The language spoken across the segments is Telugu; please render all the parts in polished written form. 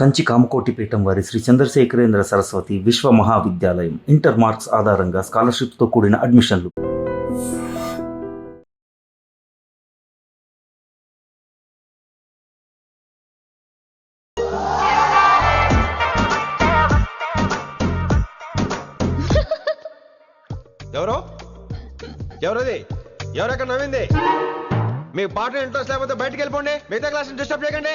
కంచి కామకోటిపీఠం వారి శ్రీ చంద్రశేఖరేంద్ర సరస్వతి విశ్వ మహావిద్యాలయం ఇంటర్ మార్క్స్ ఆధారంగా స్కాలర్షిప్తో కూడిన అడ్మిషన్లు. ఎవరది? ఎవరెక్కడ నవ్వింది? మీకు పాట ఇంట్రెస్ట్ లేకపోతే బయటకు వెళ్ళిపోండి. మిగతా క్లాస్ డిస్టర్బ్ చేయకండి.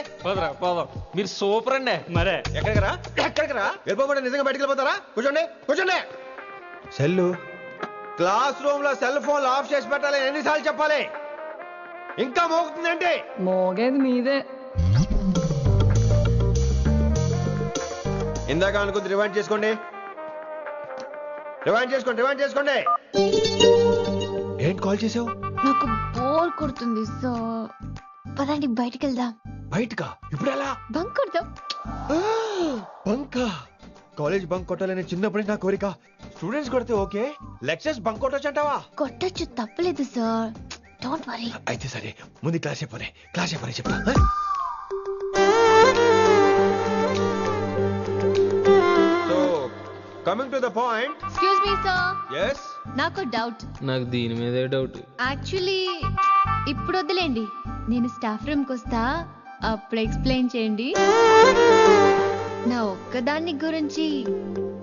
పోదాం. మీరు సూపర్ అండి. మరే ఎక్కడికి రా వెళ్ళిపోకుండా నిజంగా బయటకు వెళ్ళిపోతారా? కూర్చోండి. సెల్లు క్లాస్ రూమ్ లో సెల్ ఫోన్ ఆఫ్ చేసి పెట్టాలి. ఎన్నిసార్లు చెప్పాలి? ఇంకా మోగుతుందంటే మోగేది మీదే. ఇందాక అనుకుంది రివైండ్ చేసుకోండి. ఏంటి కాల్ చేసావు? నాకు బోర్ కొడుతుంది సో పదండి బయటికి వెళ్దాం. బయటకా? ఇప్పుడు ఎలా? బంక్ కొడదాం. బంకా? కాలేజ్ బంక్ కొట్టాలని చిన్నప్పటి నా కోరిక. స్టూడెంట్స్ కొడితే ఓకే, లెక్చర్స్ బంక్ కొట్టొచ్చు అంటావా? కొట్టచ్చు, తప్పలేదు సార్. Don't worry. అయితే సరే, ముందు క్లాస్ చెప్పని చెప్తా. So coming to the point. Excuse me sir. yes నాకు డౌట్. నాకు దీని మీదే డౌట్. యాక్చువల్లీ ఇప్పుడు వద్దులేండి, నేను స్టాఫ్ రూమ్ కి వస్తా, అప్పుడు ఎక్స్ప్లెయిన్ చేయండి. నా ఒక్కదాన్ని గురించి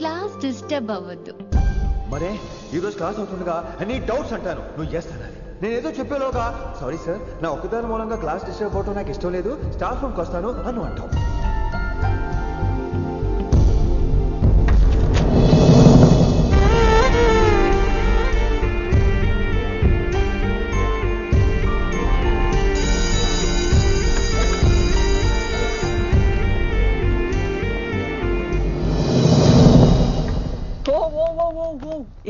క్లాస్ డిస్టర్బ్ అవ్వద్దు. మరే ఈ రోజు క్లాస్ అవుతుండగా అన్ని డౌట్స్ అంటాను, నువ్వు ఎస్ అనాలి. నేను ఏదో చెప్పేలోగా సారీ సార్, నా ఒక్కదాని మూలంగా క్లాస్ డిస్టర్బ్ అవటం నాకు ఇష్టం లేదు, స్టాఫ్ రూమ్కి వస్తాను అని అంటావు.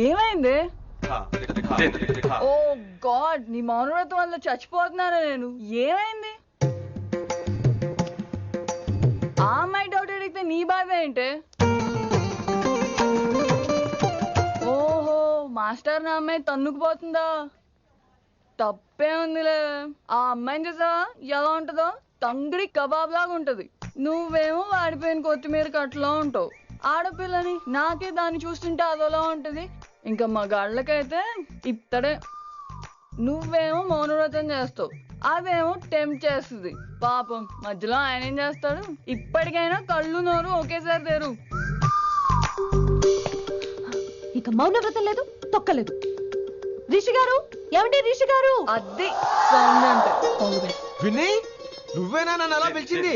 ఏమైంది? ఓ గాడ్, నీ మౌనవ్రతం వల్ల చచ్చిపోతున్నాను నేను. ఏమైంది? ఆ అమ్మాయి డౌట్ అడిగితే నీ బాధ ఏంటి? ఓహో, మాస్టర్ నా అమ్మాయి తన్నుకుపోతుందా? తప్పే ఉందిలే. ఆ అమ్మాయిని చూసావా ఎలా ఉంటుందో? తంగిడి కబాబ్ లాగా ఉంటది. నువ్వేమో వాడిపోయిన కొత్తిమీర కట్లా ఉంటావు. ఆడపిల్లని నాకే దాన్ని చూస్తుంటే అదోలా ఉంటది, ఇంకా మగాళ్ళకైతే ఇత్తడే. నువ్వేమో మౌనవ్రతం చేస్తావు, అదేమో టెంప్ట్ చేస్తుంది. పాపం మధ్యలో ఆయన ఏం చేస్తాడు? ఇప్పటికైనా కళ్ళు నోరు ఒకేసారి తెరు. ఇక మౌనవ్రతం లేదు, తొక్కలేదు. రిషి గారు, ఏమండి రిషి గారు? అది సౌండ్ అంటే. విని నువ్వేనా నన్ను అలా పిలిచింది?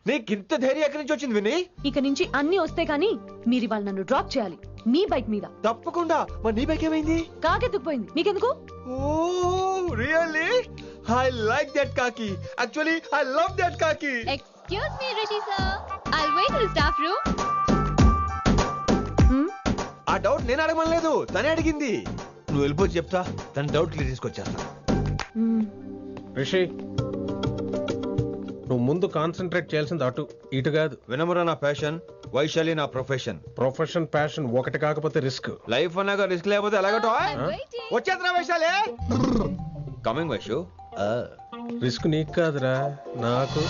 నీకు ఇంత ధైర్యం ఎక్కడి నుంచి వచ్చింది విని? ఇక నుంచి అన్ని వస్తే గానీ మీరు ఇవాళ నన్ను డ్రాప్ చేయాలి మీ బైక్ మీద. తప్పకుండా. మరి నీ బైక్ ఏమైంది? కాకెత్తుకుపోయింది. మీకెందుకు? Oh really? I like that కాకి. యాక్చువల్లీ ఐ లవ్ దట్ కాకి. Excuse me Rishi sir, I'll wait in staff room. ఆ డౌట్ నేను అడగమనలేదు, తనే అడిగింది. నువ్వు వెళ్ళిపోతే చెప్తా, తన డౌట్ క్లియర్ తీసుకొచ్చేస్తా. రిషి, నువ్వు ముందు కాన్సన్ట్రేట్ చేయాల్సింది అటు ఇటు కాదు. వినమ్ర నా ప్యాషన్, వైశాలి నా ప్రొఫెషన్. ప్రొఫెషన్ ప్యాషన్ ఒకటి కాకపోతే రిస్క్. లైఫ్ అన్నాక రిస్క్ లేకపోతే ఎలాగటో వచ్చేద్రా వైశాలి. కమింగ్ వైషు. రిస్క్ నీకు కాదురా, నాకు.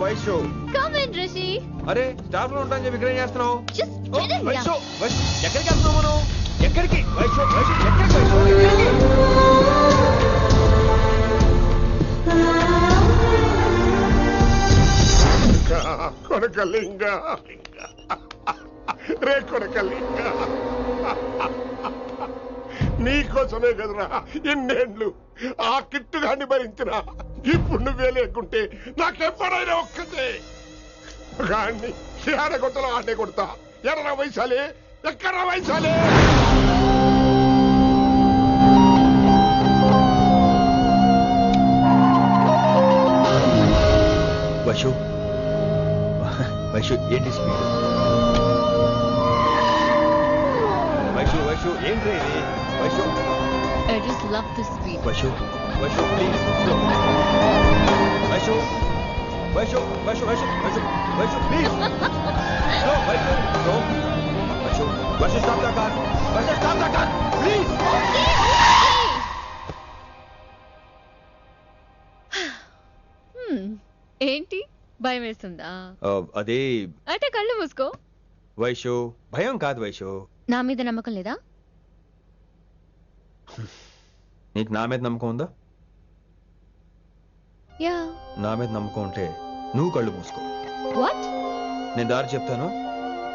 Vaishu come in Rishi. అరే స్టాఫ్ లో ఉంటాను చెప్పి ఇక్కడ ఏం చేస్తున్నావు? Just get in here. ఎక్కడికి వెళ్తున్నావు మనం? ఎక్కడికి? ఎక్కడికి? కొనకలింగ రే కొనకలింగ, నీకోసమే కదరా ఇన్నేళ్ళు ఆ కిట్టుగాన్ని భరించిన. ఇప్పుడు నువ్వే లేకుంటే నాకెప్పుడైనా ఒక్కతే గాన్ని ఆడగొట్టలో ఆడే కొడతా. ఎడరా వైశాలి, ఎక్కడా వైశాలి? వైషు ఏంటి స్పీడ్? వైషు ఏంటి ఇది? Vaishu I just love the speed. Vaishu please. Vaishu Vaishu, please. No, Vaishu, no. Vaishu. Varsha, stop the car. Varsha, stop the car. Please. ఏంటి భయం వేస్తుందా? అదే అయితే కళ్ళు మూసుకో. వైషు, భయం కాదు వైషు. నా మీద నమ్మకం లేదా? నీకు నా మీద నమ్మకం ఉందా? యా. నా మీద నమ్మకం ఉంటే నువ్వు కళ్ళు మూసుకో. వాట్? నేను దారి చెప్తాను,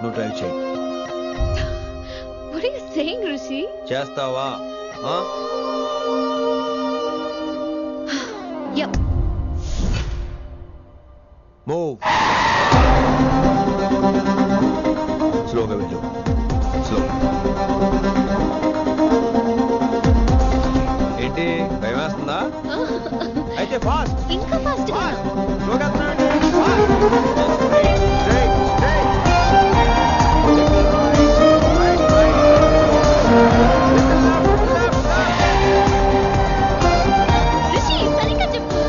నువ్వు ట్రై చేయి. What are you saying Rishi? చేస్తావా? యా. మూవ్. స్లోగా వెళ్ళు. స్లో. ఏంటి భయం వేస్తుందా? అయితే ఫాస్ట్. ఇంకా ఫాస్ట్ గా. స్లోగా వెళ్తున్నానండి. Straight, straight. రిషి సరిగ్గా చెప్పు.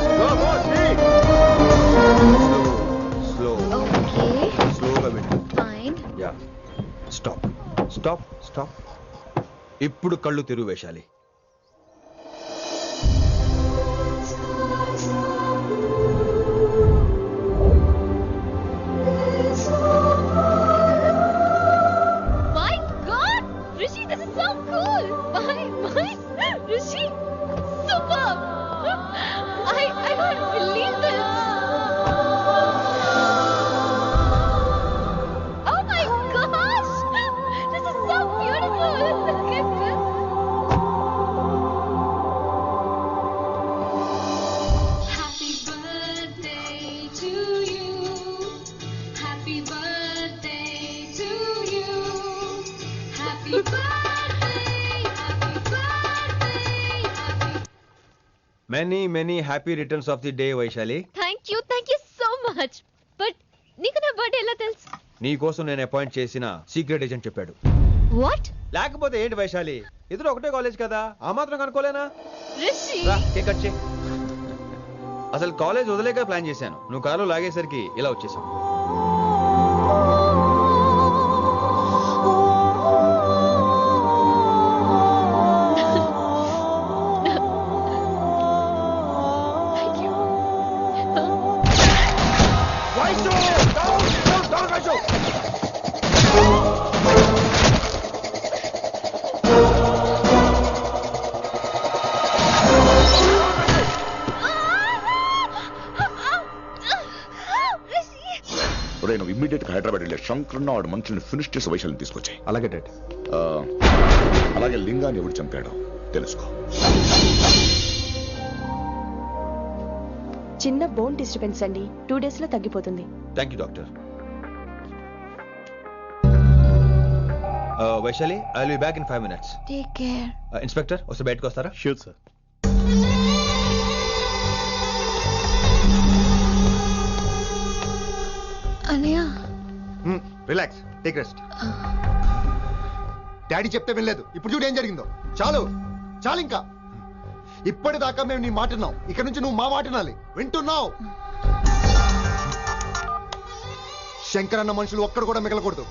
స్లో. ఓకే. స్లోగా వెళ్ళు. Fine. Yeah. Stop, stop, stop. ఇప్పుడు కళ్ళు తెరువు వేశాలి. My God! Rishi, this is so cool! My Rishi! Superb! I can't believe this! Oh my gosh! This is so beautiful! Look at this! Happy birthday to you. Happy birthday to you. Happy birthday, happy birthday, happy. Many happy returns of the day Vaishali. Thank you so much! But నీకు నా బర్త్డే ఎలా తెలుసు? నీ కోసం నేను అపాయింట్ చేసిన సీక్రెట్ ఏజెంట్ చెప్పాడు. What? లేకపోతే ఏంటి వైశాలి, ఇద్దరు ఒకటే కాలేజ్ కదా, ఆ మాత్రం కనుక్కోలేనా? Rishi! రా, కేక్ కట్ చేయి. అసలు కాలేజ్ వదిలేక ప్లాన్ చేశాను, నువ్వు కారు లాగేసరికి ఇలా వచ్చేసావు. Thank you. ఒరే నువ్వు ఇమ్మీడియట్ గా హైదరాబాద్ వెళ్ళే శంకరన్న వాడు మనుషుల్ని ఫినిష్ చేసి వైశాలిని తీసుకొచ్చాయి. అలాగే డాడ్. అలాగే లింగాన్ని ఎవడు చంపాడో తెలుసుకో. చిన్న బోన్ డిస్టర్బెన్స్ అండి, 2 days లో తగ్గిపోతుంది. Thank you doctor. Vaishali, I will be back in 5 minutes. Take care. Inspector వస్తే బయటకు వస్తారా? Sure sir. అన్నయ్య. Relax, take rest. డాడీ చెప్తే వినలేదు, ఇప్పుడు చూడు ఏం జరిగిందో. చాలు చాలు, ఇంకా ఇప్పటిదాకా మేము నీ మాట విన్నాం, ఇక్కడ నుంచి నువ్వు మా మాట వినాలి. వింటున్నావు? శంకరన్న మనుషులు ఒక్కడు కూడా మిగలకూడదు.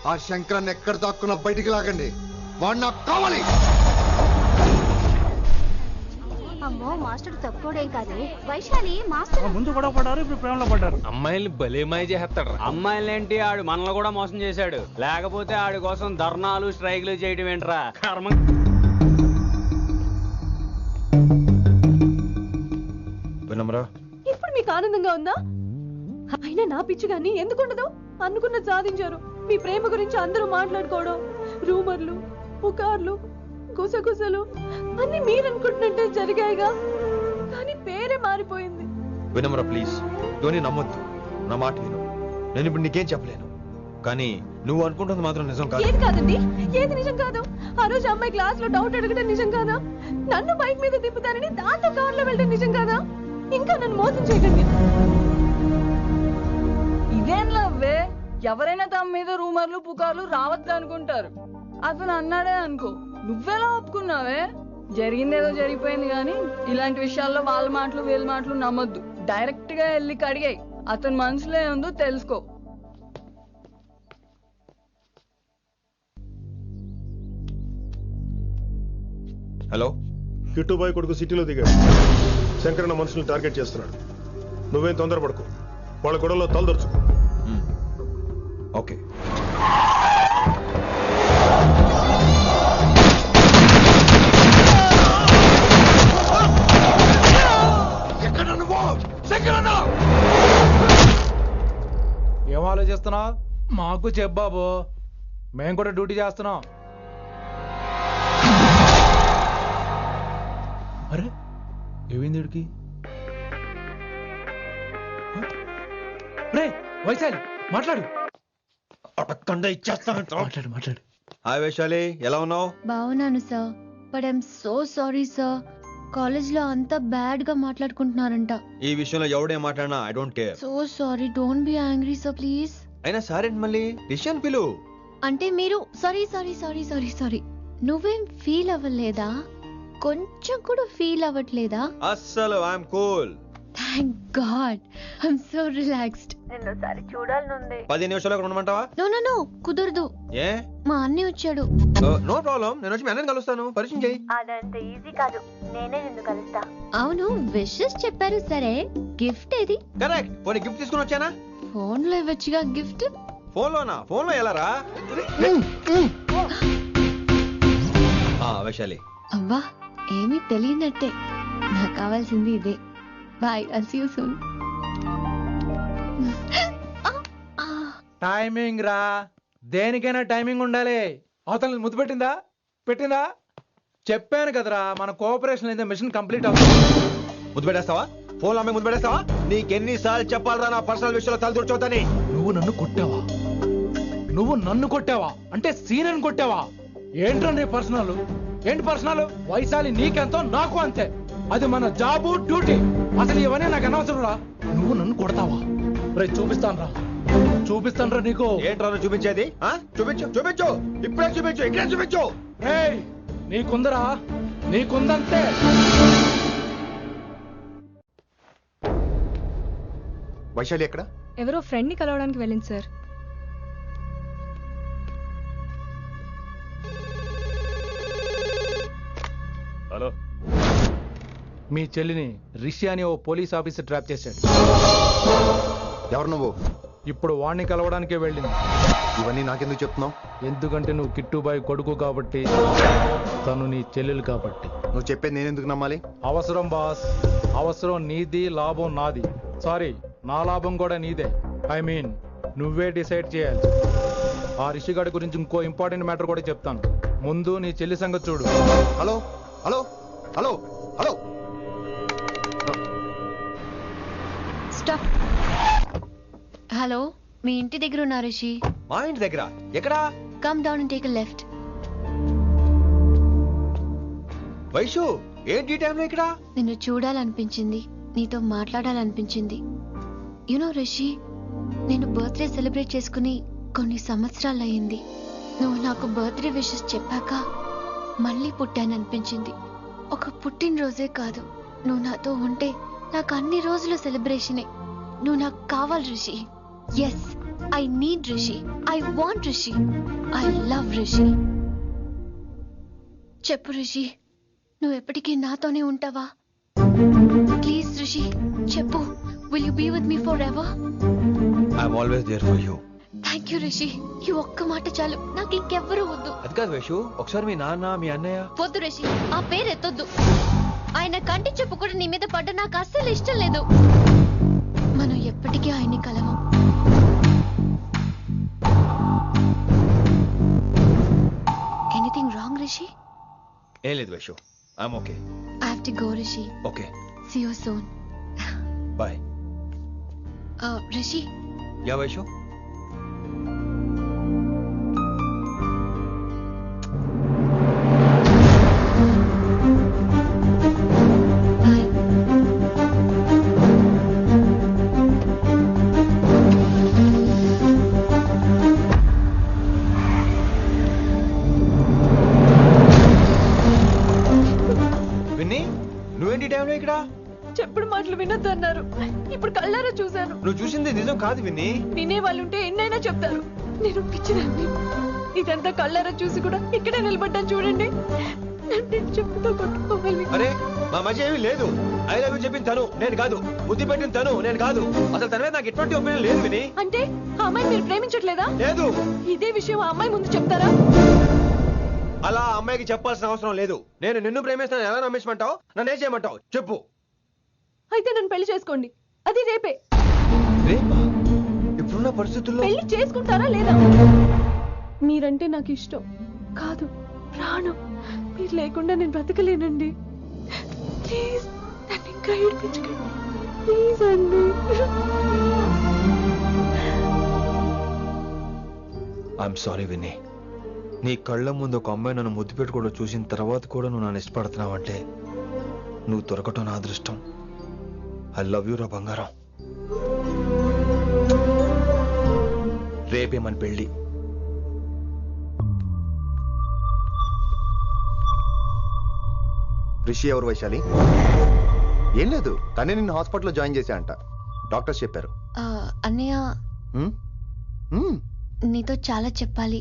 ఆ శంకరన్న ఎక్కడ దాక్కున్నా బయటికి లాగండి, వాడు నాకు కావాలి. అమ్మో, మాస్టర్ తక్కువడేం కాదు. వైశాలి మాస్టర్ ముందు కూడా పడ్డారు, ఇప్పుడు ప్రేమలో పడ్డారు. అమ్మాయిల్ని భలే మాయ చేస్తాడు. అమ్మాయిలేంటి, ఆడు మనల్ని కూడా మోసం చేశాడు. లేకపోతే ఆడి కోసం ధర్నాలు స్ట్రైక్లు చేయడం ఏంట్రా కర్మ. వినమ్రా, ఇప్పుడు మీకు ఆనందంగా ఉందా? అయినా నా పిచ్చి గాని ఎందుకుండదు? అనుకున్న సాధించారు. మీ ప్రేమ గురించి అందరూ మాట్లాడుకోవడం, రూమర్లు, పుకార్లు, గుసగుసలు అన్ని మీరు అనుకుంటున్నట్టే జరిగాయిగా, కానీ పేరే మారిపోయింది. వినమ్రా ప్లీజ్, ధోని నమ్మొద్దు, నా మాట విను. నేను ఇప్పుడు నీకేం చెప్పలేను, కానీ నువ్వు అనుకుంటుంది మాత్రం నిజం కాదు. ఏది కాదండి, ఏది నిజం కాదు? ఆ రోజు అమ్మాయి క్లాస్ లో డౌట్ అడగడం నిజం కాదా? నన్ను బైక్ మీద తిప్పుతానని దాంతో కార్లో వెళ్ళడం నిజం కాదా? ఇంకా నన్ను మోసం చేయకండి. ఇదేం లవ్వే, ఎవరైనా తమ మీద రూమర్లు పుకార్లు రావద్దు అనుకుంటారు. అతను అన్నాడే అనుకో, నువ్వెలా ఒప్పుకున్నావే? జరిగిందేదో జరిగిపోయింది గాని ఇలాంటి విషయాల్లో వాళ్ళ మాటలు వీళ్ళ మాటలు నమ్మొద్దు. డైరెక్ట్ గా వెళ్ళి కడిగాయి, అతని మనసులో ఏముందో తెలుసుకో. హలో, కిట్టుబాయ్ కొడుకు సిటీలో దిగాడు. శంకరన్న మనుషుల్ని టార్గెట్ చేస్తున్నాడు. నువ్వేం తొందరపడకు, వాళ్ళ గొడవలో తలదొరుచుకో. ఓకే. ఏం ఆలోచిస్తున్నావు? మాకు చెప్పాబు, మేము కూడా డ్యూటీ చేస్తున్నాం. అరే ఏమైంది వీడికి? రే వైశాలి, మాట్లాడు. అడగకుండా ఇచ్చేస్తాను. మాట్లాడు. హాయ్ వైశాలి, ఎలా ఉన్నావు? బాగున్నాను sir, but I'm so sorry sir. కాలేజ్లో అంతా బ్యాడ్ గా మాట్లాడుకుంటున్నారంట. ఈ విషయంలో ఎవడే మాట్లాడినా I don't care. So sorry, don't be angry sir please. అయినా సారేంటి మళ్ళీ? డిసిషన్ పిలు. అంటే మీరు sorry sorry sorry sorry sorry నువ్వేం ఫీల్ అవ్వలేదా? కొంచెం కూడా ఫీల్ అవ్వట్లేదా? అస్సలు I'm cool. Thank God, I'm so relaxed. నిన్నోసారి చూడాలనుంది. 10 నిమిషాలు ఉండమంటావా? నో నో నో, కుదరదు. ఏ? మా అన్నయ్య వచ్చాడు. నో ప్రాబ్లం, నేను వచ్చి మీ అన్నని కలుస్తాను. పరిచయం చేయి. అదంత ఈజీ కాదు, నేనే నిన్ను కలుస్తా. అవును, విషెస్ చెప్పారు సరే, గిఫ్ట్ ఏది? కరెక్ట్. పోనీ గిఫ్ట్ తీసుకుని వచ్చానా? ఫోన్ లో ఇవ్వచ్చుగా గిఫ్ట్. ఫోన్ లోనా? ఫోన్ లో ఎలా రా? వైశాలి. అవ్వా, ఏమీ తెలియనట్టే. నాకు కావాల్సింది ఇదే. Bye, I'll see you soon. Timing రా, దేనికైనా టైమింగ్ ఉండాలి. అవతల ముద్దు పెట్టిందా? చెప్పాను కదరా, మన కోఆపరేషన్ అయితే మిషన్ కంప్లీట్ అవుతుంది. ముద్దు పెట్టేస్తావా? ఫోన్ లో ముద్దు పెట్టేస్తావా? నీకెన్నిసార్లు చెప్పాలరా నా పర్సనల్ విషయంలో తల దూర్చోవద్దని? నువ్వు నన్ను కొట్టావా అంటే సీనియర్ కొట్టావా? ఏంట్రా నీ పర్సనల్? ఏంటి పర్సనల్? వైశాలి నీకెంతో నాకు అంతే. అది మన జాబు, డ్యూటీ. అసలు ఇవన్నీ నాకు అనవసరం రా. నువ్వు నన్ను కొడతావా? రే చూపిస్తాను రా నీకు. ఏంట్రా చూపించేది? చూపించు, ఇప్పుడే చూపించు, ఇక్కడే చూపించు. రే నీకుందంతే. వైశాలి ఎక్కడ? ఎవరో ఫ్రెండ్ ని కలవడానికి వెళ్ళింది సార్. హలో, మీ చెల్లిని రిషి అని ఓ పోలీస్ ఆఫీసర్ ట్రాప్ చేశాడు. ఎవరు నువ్వు? ఇప్పుడు వాణ్ణి కలవడానికే వెళ్ళింది. ఇవన్నీ నాకెందుకు చెప్తున్నావు? ఎందుకంటే నువ్వు కిట్టుబాయ్ కొడుకు కాబట్టి, తను నీ చెల్లెలు కాబట్టి. నువ్వు చెప్పేది నేను ఎందుకు నమ్మాలి? అవసరం బాస్, అవసరం నీది, లాభం నాది. సారీ, నా లాభం కూడా నీదే. ఐ మీన్ నువ్వే డిసైడ్ చేయాలి. ఆ రిషిగాడి గురించి ఇంకో ఇంపార్టెంట్ మ్యాటర్ కూడా చెప్తాను. ముందు నీ చెల్లి సంగతి చూడు. Hello hello hello hello stop. Hello, మీ ఇంటి దగ్గర ఉన్నా రిషి? మా ఇంటి దగ్గర? ఎక్కడా? Come down and take a left. Vaishu, ఏంటి టైంలో ఇక్కడ? నిన్ను చూడాలనిపించింది, నీతో మాట్లాడాలనిపించింది. యునో రిషి, నేను బర్త్డే సెలబ్రేట్ చేసుకుని కొన్ని సంవత్సరాలు అయింది. నువ్వు నాకు బర్త్డే విషెస్ చెప్పాక మళ్ళీ పుట్టాననిపించింది. ఒక పుట్టినరోజే కాదు, నువ్వు నాతో ఉంటే నాకు అన్ని రోజుల సెలబ్రేషనే. నువ్వు నాకు కావాలి Rishi. Yes, I need Rishi, I want Rishi, I love Rishi. చెప్పు రిషి, నువ్వు ఎప్పటికీ నాతోనే ఉంటావా? ప్లీజ్ రిషి చెప్పు. Will you be with me forever? I'm always there for you. Thank you Rishi, ఈ ఒక్క మాట చాలు, నాకు ఇంకెవ్వరూ వద్దు. అది కాదు వైషు, ఒకసారి మీ నాన్న, మీ అన్నయ్య. వద్దు రిషి, ఆ పేరు ఎత్తొద్దు. ఆయన కంటి చెప్పు కూడా నీ మీద పడ్డ నాకు అస్సలు ఇష్టం లేదు. మనం ఎప్పటికీ ఆయన్ని కలవం. Anything wrong Rishi? ఏం లేదు Vaishu, I'm okay. I have to go Rishi. Okay, see you soon. Bye. Rishi. Yeah Vaishu. నువ్వేంటి టైంలో ఇక్కడ? చెప్పుడు మాటలు వినొద్దు అన్నారు, ఇప్పుడు కళ్ళారా చూశాను. నువ్వు చూసింది నిజం కాదు విన్ని. వినే వాళ్ళుంటే ఎన్నైనా చెప్తారు, నేను పిచ్చిదాన్ని. ఇదంతా కళ్ళారా చూసి కూడా ఇక్కడే నిలబడ్డాను చూడండి. నన్ను చెప్పుతో కొట్టుకోవాలి. అరే మా మధ్య ఏమీ లేదు. ఐ లవ్ యూ చెప్పింది తను, నేను కాదు. బుద్ధి పెట్టింది తను, నేను కాదు. అసలు తన మీద నాకు ఎటువంటి ఒపీనియన్ లేదు విని. అంటే ఆ అమ్మాయిని మీరు ప్రేమించట్లేదా? లేదు. ఇదే విషయం ఆ అమ్మాయి ముందు చెప్తారా? అలా ఆ అమ్మాయికి చెప్పాల్సిన అవసరం లేదు. నేను నిన్ను ప్రేమిస్తాను ఎలా నమ్మించమంటావు? నన్ను ఏం చేయమంటావు చెప్పు. అయితే నన్ను పెళ్లి చేసుకోండి, అది రేపే. రేపా? ఇప్పుడున్న పరిస్థితుల్లో పెళ్లి చేసుకుంటారా లేదా? మీరంటే నాకు ఇష్టం కాదు, ప్రాణం. మీరు లేకుండా నేను బ్రతకలేనండి. ప్లీజ్ నన్ను ఇంకా ఏడిపించకండి, ప్లీజ్ అండి. I'm sorry Vinny. నీ కళ్ళ ముందు ఒక అమ్మాయి నన్ను ముద్దు పెట్టుకోవడం చూసిన తర్వాత కూడా నువ్వు నన్ను ఇష్టపడుతున్నావంటే నువ్వు దొరకటం నా అదృష్టం. ఐ లవ్ యూ రా బంగారం. రేపే మన పెళ్ళి. రిషి ఎవరు వైశాలి? ఏం లేదు, తనే నిన్ను హాస్పిటల్లో జాయిన్ చేశా అంట, డాక్టర్స్ చెప్పారు. అన్నయ్య హ్మ్? హ్మ్. నీతో చాలా చెప్పాలి.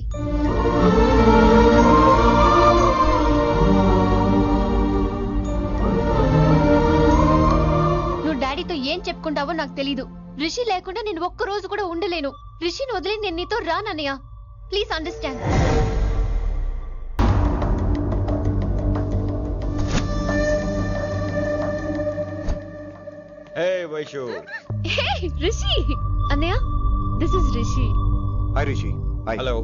నువ్వు డాడీతో ఏం చెప్పుకుంటావో నాకు తెలీదు. రిషి లేకుండా నేను ఒక్క రోజు కూడా ఉండలేను. రిషిని వదిలి నేను నీతో రానన్నయ్య. Please understand. Vaishu. Hey Rishi. అన్నయ్య this is Rishi. Hi Rishi. Hello.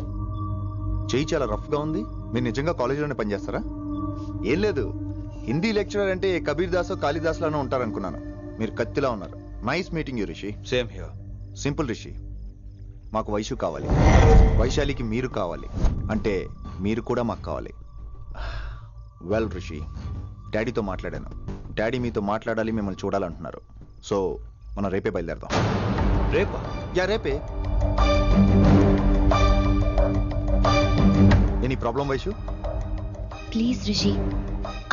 చెయ్యి చాలా రఫ్ గా ఉంది. మీరు నిజంగా కాలేజీలోనే పనిచేస్తారా? ఏం లేదు, హిందీ లెక్చరర్ అంటే కబీర్ దాస్ కాళిదాస్ లానో ఉంటారనుకున్నాను. మీరు కత్తిలా ఉన్నారు. Nice meeting you Rishi. Same here. Simple Rishi, మాకు వైషు కావాలి, వైశాలికి మీరు కావాలి, అంటే మీరు కూడా మాకు కావాలి. వెల్ రిషి, డాడీతో మాట్లాడాను. డాడీ మీతో మాట్లాడాలి, మిమ్మల్ని చూడాలంటున్నారు. సో మనం రేపే బయలుదేరదాం. రేపా? యా రేపే. Any problem Vaishu? Please Rishi,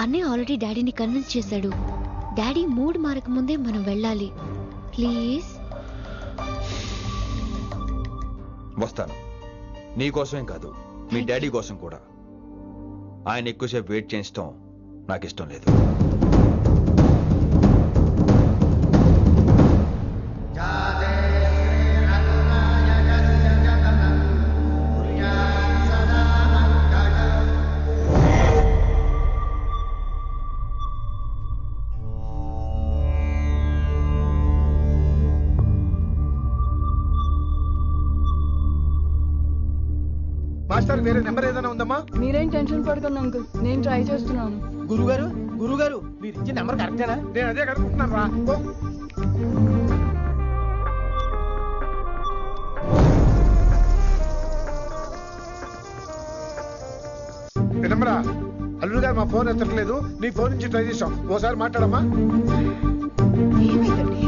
అన్నయ్య ఆల్రెడీ డాడీని కన్విన్స్ చేశాడు. డాడీ మూడ్ మారక ముందే మనం వెళ్ళాలి. ప్లీజ్. వస్తాను. నీ కోసమేం కాదు, మీ డాడీ కోసం కూడా. ఆయన ఎక్కువసేపు వెయిట్ చేయించడం నాకు ఇష్టం లేదు. మాస్టర్ వేరే నెంబర్ ఏదైనా ఉందమ్మా? మీరేం టెన్షన్ పడకండి అంకుల్, నేను ట్రై చేస్తున్నాను. గురుగారు మీరు ఇచ్చిన నెంబర్ కరెక్టేనా? నేను అదే కనుక్కుంటున్నాను రా. నెంబరా? అల్లుడు గారు మా ఫోన్ ఎత్తట్లేదు, నీ ఫోన్ నుంచి ట్రై చేసాం, ఓసారి మాట్లాడమ్మా. ఏమైందండి?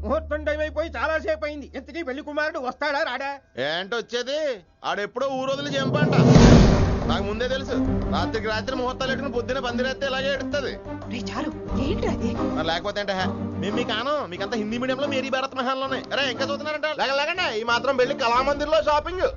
ముహూర్తం టైం అయిపోయి చాలా సేపు అయింది. ఇంతకీ పెళ్లి కుమారుడు వస్తాడా రాడా? ఏంటి వచ్చేది? ఆడెప్పుడో ఊరోజులు చెంపంట. నాకు ముందే తెలుసు. రాత్రికి రాత్రి ముహూర్తాలు ఎట్టుకుని పొద్దున పందిరేస్తే ఇలాగే ఎడుతుంది. మరి లేకపోతే అంటే మేము మీకు ఆనం, మీకంతా హిందీ మీడియంలో మేరీ భారత్ మహాల్లోనే. అరే ఇంకా చూస్తున్నారంట. లేకండి ఈ మాత్రం వెళ్ళి కళామందిర్లో షాపింగ్.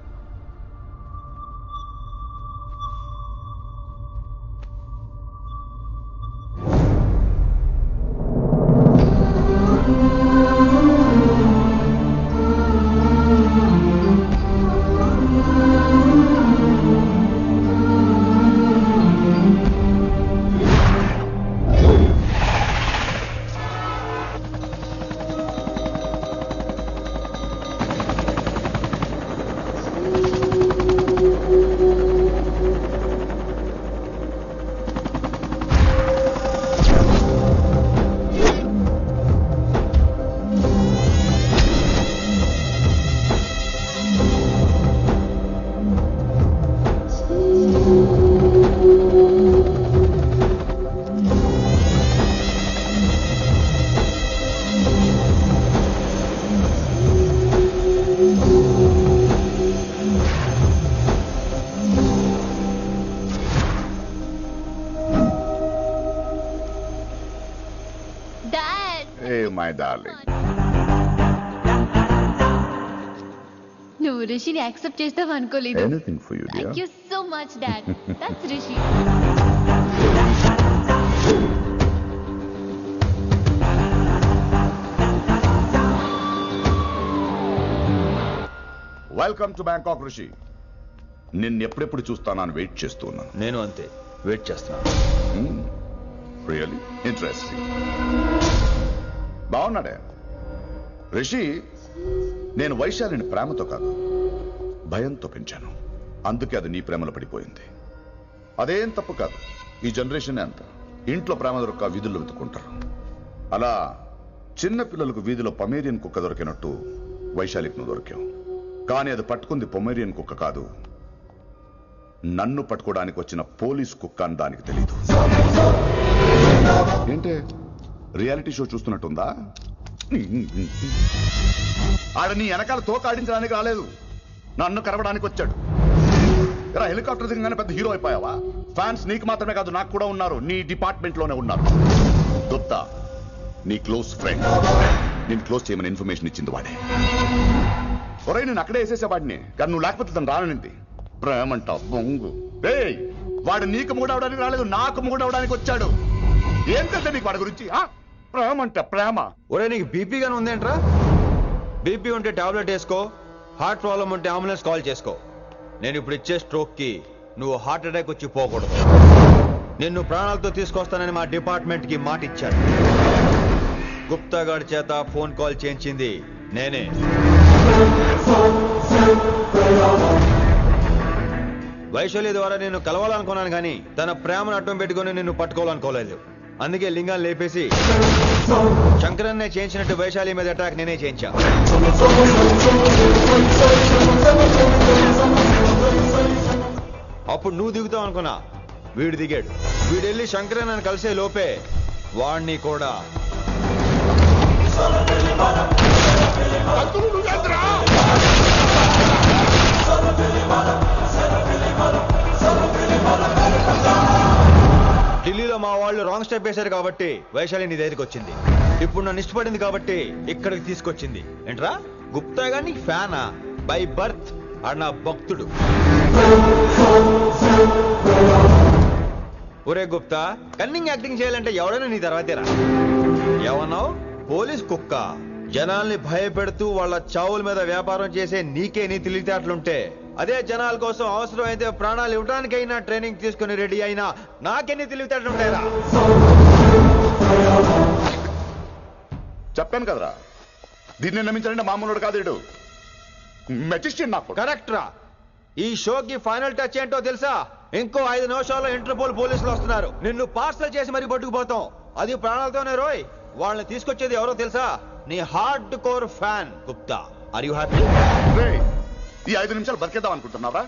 Hey, my darling. రిషిని యాక్సెప్ట్ చేస్తావు అనుకోలేదు. Anything for you thank you so much dad. That's Rishi. Welcome to Bangkok Rishi. నిన్ను ఎప్పుడెప్పుడు చూస్తానని వెయిట్ చేస్తూ ఉన్నాను. నేను అంతే వెయిట్ చేస్తాను. Really interesting. బాగున్నాడే రిషి. నేను వైశాలిని ప్రేమతో కాదు భయంతో పెంచాను. అందుకే అది నీ ప్రేమలో పడిపోయింది. అదేం తప్పు కాదు. ఈ జనరేషన్ అంత ఇంట్లో ప్రేమ దొరక్క వీధుల్లో వెతుకుంటారు. అలా చిన్న పిల్లలకు వీధిలో పమేరియన్ కుక్క దొరికినట్టు వైశాలికి నువ్వు దొరికావు. కానీ అది పట్టుకుంది పొమేరియన్ కుక్క కాదు, నన్ను పట్టుకోవడానికి వచ్చిన పోలీస్ కుక్క అని దానికి తెలీదు. ఏంటే రియాలిటీ షో చూస్తున్నట్టుందా? ఆడ నీ వెనకాల తోకాడించడానికి రాలేదు, నన్ను కరవడానికి వచ్చాడు. ఇలా హెలికాప్టర్ దిగగానే పెద్ద హీరో అయిపోయావా? ఫ్యాన్స్ నీకు మాత్రమే కాదు నాకు కూడా ఉన్నారు. నీ డిపార్ట్మెంట్ లోనే ఉన్నారు. గుప్తా నీ క్లోజ్ ఫ్రెండ్. నేను క్లోజ్ చేయమని ఇన్ఫర్మేషన్ ఇచ్చింది వాడే. ఒరే నేను అక్కడే వేసేసేవాడిని, కానీ నువ్వు లేకపోతే తను రానంది. ప్రేమంట బొంగు. వాడు నీకు మూడవడానికి రాలేదు, నాకు మూడవడానికి వచ్చాడు. ఏం తెలుసా నీకు వాడి గురించి? ప్రేమంట ప్రేమ. ఒరే నీకు బీపీ గానీ ఉందేంట్రా? బీపీ ఉంటే టాబ్లెట్ వేసుకో, హార్ట్ ప్రాబ్లం ఉంటే అంబులెన్స్ కాల్ చేసుకో. నేను ఇప్పుడు ఇచ్చే స్ట్రోక్ కి నువ్వు హార్ట్ అటాక్ వచ్చి పోకూడదు. నిన్ను ప్రాణాలతో తీసుకొస్తానని మా డిపార్ట్మెంట్ కి మాట ఇచ్చాడు. గుప్తా గారి చేత ఫోన్ కాల్ చేయించింది నేనే. వైశాలి ద్వారా నేను కలవాలనుకున్నాను కానీ తన ప్రేమను అడ్డం పెట్టుకుని నిన్ను పట్టుకోవాలనుకోలేదు. అందుకే లింగాన్ని లేపేసి శంకరన్నే చేయించినట్టు వైశాలి మీద అటాక్ నేనే చేయించా. అప్పుడు నువ్వు దిగుతావు అనుకున్నా, వీడు దిగాడు. వీడెళ్ళి శంకరన్ కలిసే లోపే వాణ్ణి కూడా ఢిల్లీలో మా వాళ్ళు రాంగ్ స్టెప్ వేశారు కాబట్టి వైశాలి నీ దగ్గరికి వచ్చింది. ఇప్పుడు నన్ను ఇష్టపడింది కాబట్టి ఇక్కడికి తీసుకొచ్చింది. ఏంట్రా గుప్తా గాని ఫ్యానా? బై బర్త్ ఆడు నా భక్తుడు. ఒరే గుప్తా, కన్నింగ్ యాక్టింగ్ చేయాలంటే ఎవడైనా నీ తర్వాతేరా. ఏమన్నావు? పోలీస్ కుక్క. జనాల్ని భయపెడుతూ వాళ్ళ చావుల మీద వ్యాపారం చేసే నీకే నీ తెలివితేటలుంటే, అదే జనాల కోసం అవసరమైతే ప్రాణాలు ఇవ్వడానికైనా ట్రైనింగ్ తీసుకుని రెడీ అయినా నాకెన్ని తెలివితేటలుంటాయిరా? చెప్పాను కదరా, దీన్ని నమ్మించాలంటే మామూలుడు కాదు, మెజిస్ట్రియన్. నాకు కరెక్ట్ రా. ఈ షోకి ఫైనల్ టచ్ ఏంటో తెలుసా? ఇంకో 5 నిమిషాల్లో ఇంటర్పోల్ పోలీసులు వస్తున్నారు. నిన్ను పార్సల్ చేసి మరీ పట్టుకుపోతాం. అది ప్రాణాలతోనే రోయ్. వాళ్ళని తీసుకొచ్చేది ఎవరో తెలుసా? నీ hard core fan Gupta. Are you happy? ఈ 5 నిమిషాలు బతికేద్దాం అనుకుంటున్నారా?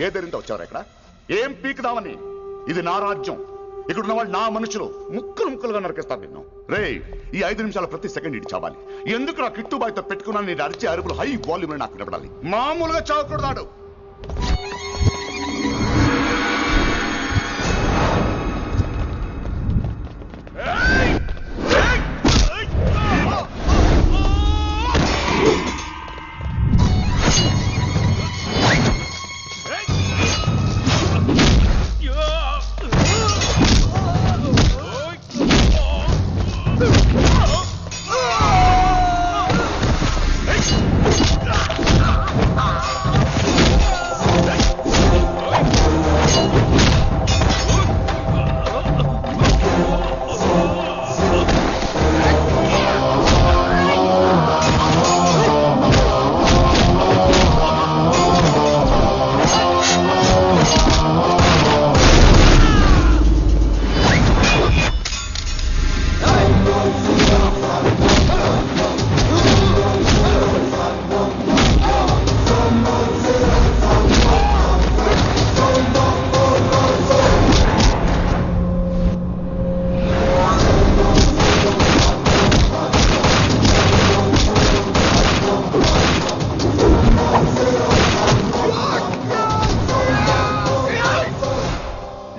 ఏ ధైర్యంతో వచ్చారా ఇక్కడ? ఏం పీకుదామని? ఇది నా రాజ్యం. ఇక్కడ ఉన్న వాళ్ళు నా మనుషులు. ముక్కలు ముక్కలుగా నరికేస్తారు నిన్ను. ఈ 5 నిమిషాలు ప్రతి సెకండ్ ఇటు చావాలి. ఎందుకు నా కిట్టుబాయ్తో పెట్టుకున్నాను? నేను అరిచే అరుపులు హై వాల్యూమ్ నాకు వినపడాలి. మామూలుగా చావకూడదాడు.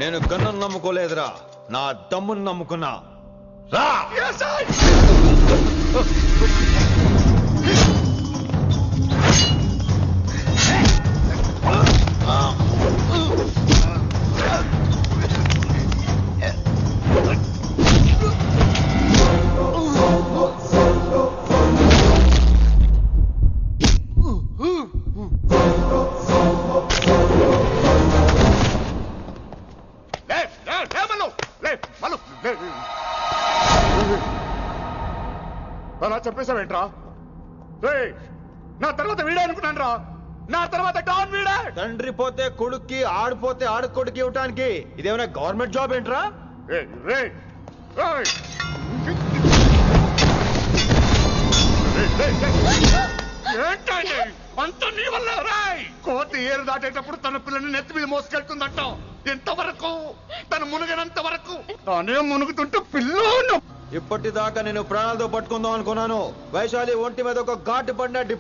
నేను గన్నును నమ్ముకోలేదురా, నా దమ్మును నమ్ముకున్నా. రా! అలా చెప్పేశావేంట్రా? రేయ్, నా తర్వాత వీడే అనుకున్నాను రా. నా తర్వాత డాన్ వీడే. తండ్రి పోతే కొడుక్కి, ఆడిపోతే ఆడకొడుకు ఇవ్వటానికి ఇదేమైనా గవర్నమెంట్ జాబ్ ఏంట్రా? రేయ్, రేయ్, రేయ్. ఏంటండి అంత నీ వల్ల? రాయ్, కోతి ఏరు దాటేటప్పుడు తన పిల్లని నెత్తి మీద మోసుకెళ్తుందంట. ఎంతవరకు? తను మునిగినంత వరకు. తానే మునుగుతుంటే పిల్లను. ఇప్పటిదాకా నేను ప్రాణాలతో పట్టుకుందాం అనుకున్నాను. వైశాలి ఒంటి మీద ఒక ఘాటు పడిన